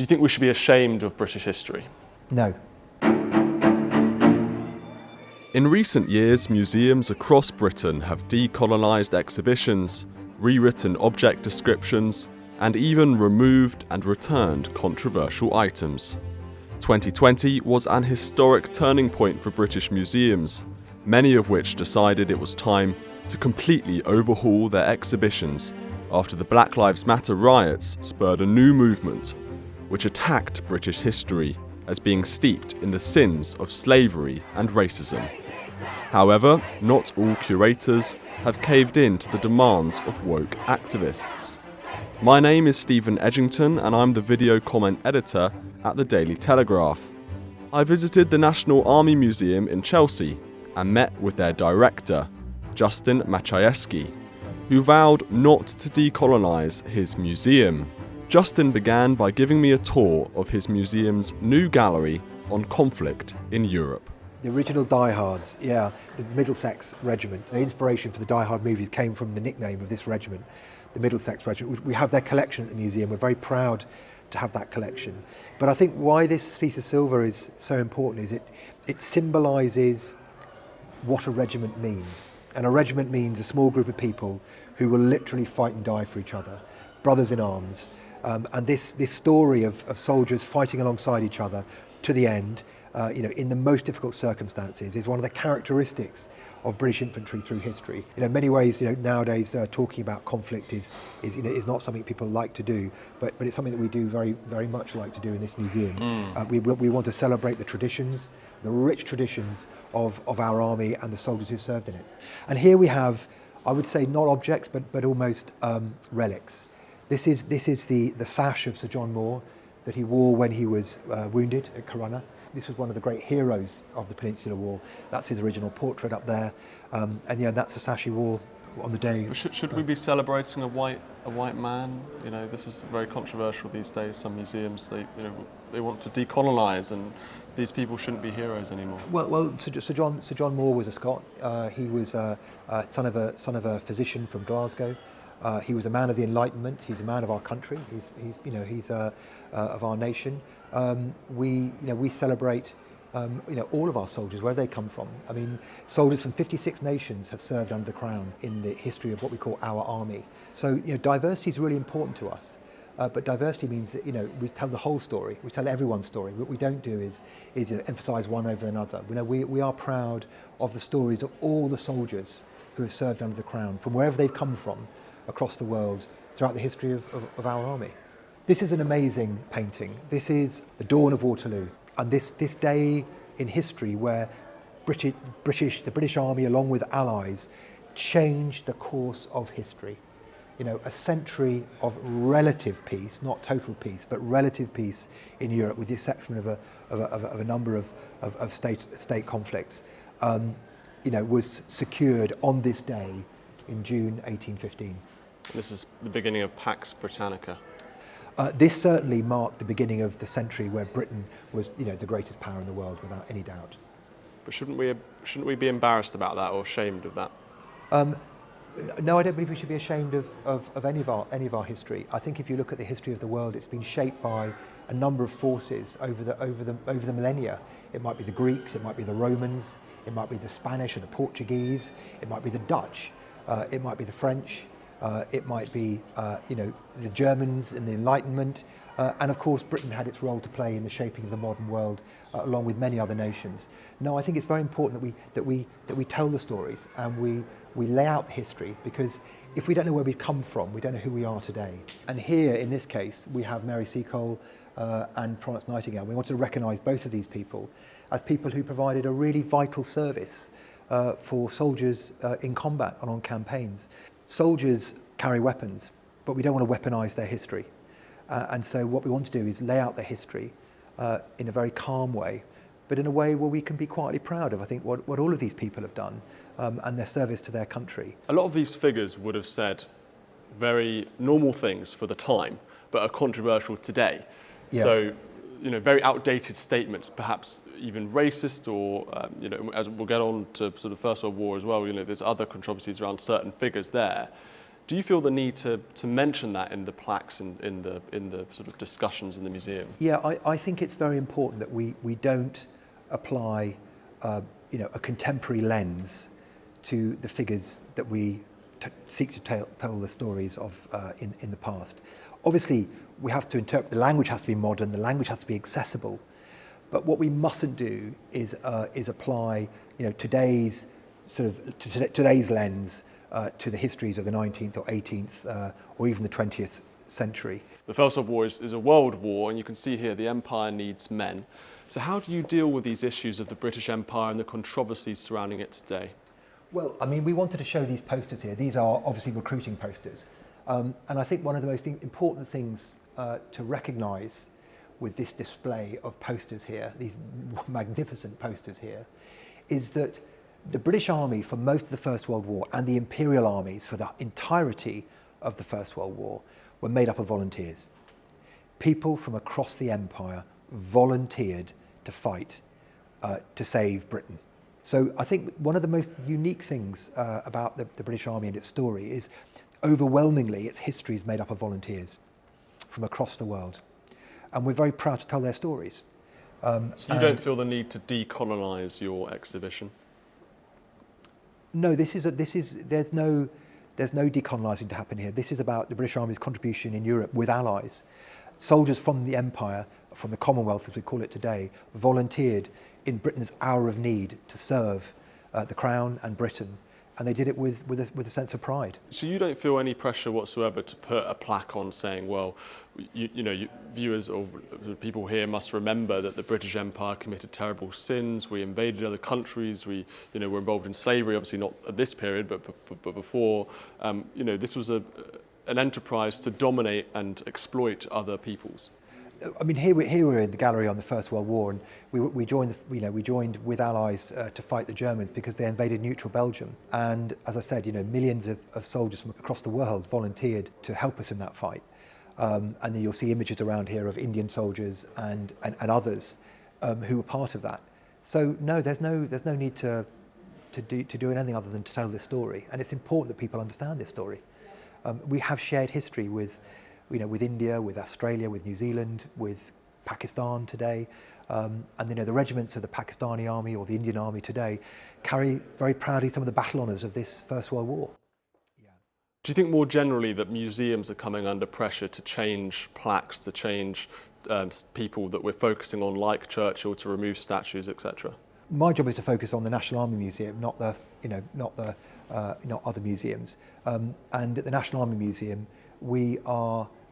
Do you think we should be ashamed of British history? No. In recent years, museums across Britain have decolonised exhibitions, rewritten object descriptions, and even removed and returned controversial items. 2020 was an historic turning point for British museums, many of which decided it was time to completely overhaul their exhibitions after the Black Lives Matter riots spurred a new movement, which attacked British history as being steeped in the sins of slavery and racism. However, not all curators have caved in to the demands of woke activists. My name is Stephen Edginton and I'm the video comment editor at the Daily Telegraph. I visited the National Army Museum in Chelsea and met with their director, Justin Maciejewski, who vowed not to decolonise his museum. Justin began by giving me a tour of his museum's new gallery on conflict in Europe. The original diehards, the Middlesex Regiment. The inspiration for the Die Hard movies came from the nickname of this regiment, the Middlesex Regiment. We have their collection at the museum. We're very proud to have that collection. But I think why this piece of silver is so important is it symbolises what a regiment means. And a regiment means a small group of people who will literally fight and die for each other, brothers in arms. And this story of soldiers fighting alongside each other to the end, in the most difficult circumstances, is one of the characteristics of British infantry through history. In many ways, nowadays talking about conflict is not something people like to do, but it's something that we do very, very much like to do in this museum. We want to celebrate the traditions, the rich traditions of our army and the soldiers who served in it. And here we have, I would say, not objects, but almost relics. This is the sash of Sir John Moore that he wore when he was wounded at Corunna. This was one of the great heroes of the Peninsular War. That's his original portrait up there, and that's the sash he wore on the day. Should we be celebrating a white man? This is very controversial these days. Some museums they want to decolonise, and these people shouldn't be heroes anymore. Well, Sir John Moore was a Scot. He was son of a physician from Glasgow. He was a man of the Enlightenment. He's a man of our country. He's of our nation. We celebrate all of our soldiers, where they come from. I mean, soldiers from 56 nations have served under the Crown in the history of what we call our army. So diversity is really important to us. But diversity means that we tell the whole story. We tell everyone's story. What we don't do is emphasise one over another. We are proud of the stories of all the soldiers who have served under the Crown, from wherever they've come from across the world throughout the history of our army. This is an amazing painting. This is the dawn of Waterloo, and this day in history where the British Army, along with allies, changed the course of history. A century of relative peace, not total peace, but relative peace in Europe, with the exception of a number of state conflicts, was secured on this day in June 1815. This is the beginning of Pax Britannica. This certainly marked the beginning of the century where Britain was, the greatest power in the world, without any doubt. But shouldn't we be embarrassed about that or ashamed of that? No, I don't believe we should be ashamed of any of our history. I think if you look at the history of the world, it's been shaped by a number of forces over the millennia. It might be the Greeks, it might be the Romans, it might be the Spanish or the Portuguese, it might be the Dutch, it might be the French. It might be, the Germans and the Enlightenment, and of course Britain had its role to play in the shaping of the modern world, along with many other nations. No, I think it's very important that we tell the stories and we lay out the history, because if we don't know where we've come from, we don't know who we are today. And here, in this case, we have Mary Seacole and Florence Nightingale. We want to recognise both of these people as people who provided a really vital service for soldiers in combat and on campaigns. Soldiers carry weapons, but we don't want to weaponise their history. And so what we want to do is lay out their history in a very calm way, but in a way where we can be quietly proud of, I think, what all of these people have done and their service to their country. A lot of these figures would have said very normal things for the time, but are controversial today. Yeah. So, very outdated statements, perhaps even racist, or as we'll get on to sort of First World War as well. There's other controversies around certain figures there. Do you feel the need to mention that in the plaques, in the sort of discussions in the museum? Yeah, I think it's very important that we don't apply a contemporary lens to the figures that we seek to tell the stories of in the past. Obviously, we have to interpret, the language has to be modern, the language has to be accessible, but what we mustn't do is apply today's today's lens to the histories of the 19th or 18th or even the 20th century. The First World War is a world war, and you can see here the empire needs men. So how do you deal with these issues of the British Empire and the controversies surrounding it today? Well, I mean, we wanted to show these posters here. These are obviously recruiting posters. And I think one of the most important things to recognise with this display of posters here, these magnificent posters here, is that the British Army for most of the First World War and the Imperial armies for the entirety of the First World War were made up of volunteers. People from across the empire volunteered to fight to save Britain. So I think one of the most unique things about the British Army and its story is overwhelmingly its history is made up of volunteers from across the world. And we're very proud to tell their stories. So you don't feel the need to decolonise your exhibition? No, there's no decolonising to happen here. This is about the British Army's contribution in Europe with allies. Soldiers from the Empire, from the Commonwealth as we call it today, volunteered in Britain's hour of need to serve the Crown and Britain, and they did it with a sense of pride. So you don't feel any pressure whatsoever to put a plaque on saying, well, viewers or people here must remember that the British Empire committed terrible sins, we invaded other countries, we were involved in slavery, obviously not at this period, but before. This was an enterprise to dominate and exploit other peoples. I mean, here we're in the gallery on the First World War, and we joined with allies to fight the Germans because they invaded neutral Belgium. And as I said, millions of soldiers from across the world volunteered to help us in that fight. And then you'll see images around here of Indian soldiers and others who were part of that. So no, there's no need to do anything other than to tell this story. And it's important that people understand this story. We have shared history with India, with Australia, with New Zealand, with Pakistan today. And the regiments of the Pakistani army or the Indian army today carry very proudly some of the battle honours of this First World War. Yeah. Do you think more generally that museums are coming under pressure to change plaques, to change people that we're focusing on, like Churchill, to remove statues, etc.? My job is to focus on the National Army Museum, not other museums. And at the National Army Museum, we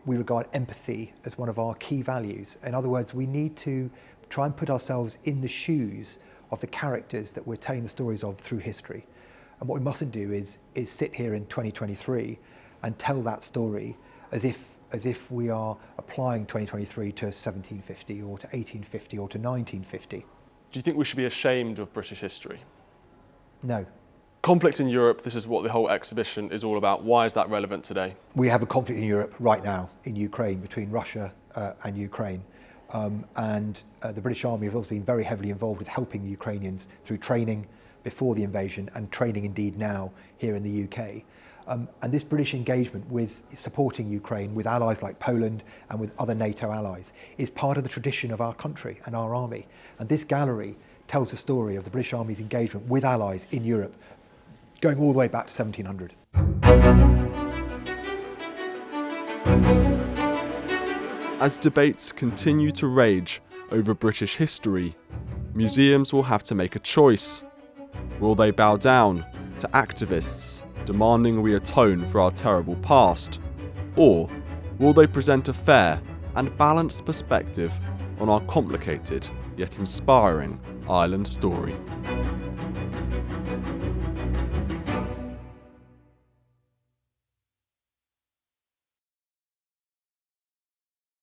regard empathy as one of our key values. In other words, we need to try and put ourselves in the shoes of the characters that we're telling the stories of through history. And what we mustn't do is sit here in 2023 and tell that story as if we are applying 2023 to 1750 or to 1850 or to 1950. Do you think we should be ashamed of British history? No. Conflict in Europe, this is what the whole exhibition is all about. Why is that relevant today? We have a conflict in Europe right now, in Ukraine, between Russia and Ukraine. And the British Army have also been very heavily involved with helping the Ukrainians through training before the invasion and training indeed now here in the UK. And this British engagement with supporting Ukraine with allies like Poland and with other NATO allies is part of the tradition of our country and our army. And this gallery tells the story of the British Army's engagement with allies in Europe going all the way back to 1700. As debates continue to rage over British history, museums will have to make a choice. Will they bow down to activists demanding we atone for our terrible past? Or will they present a fair and balanced perspective on our complicated yet inspiring island story?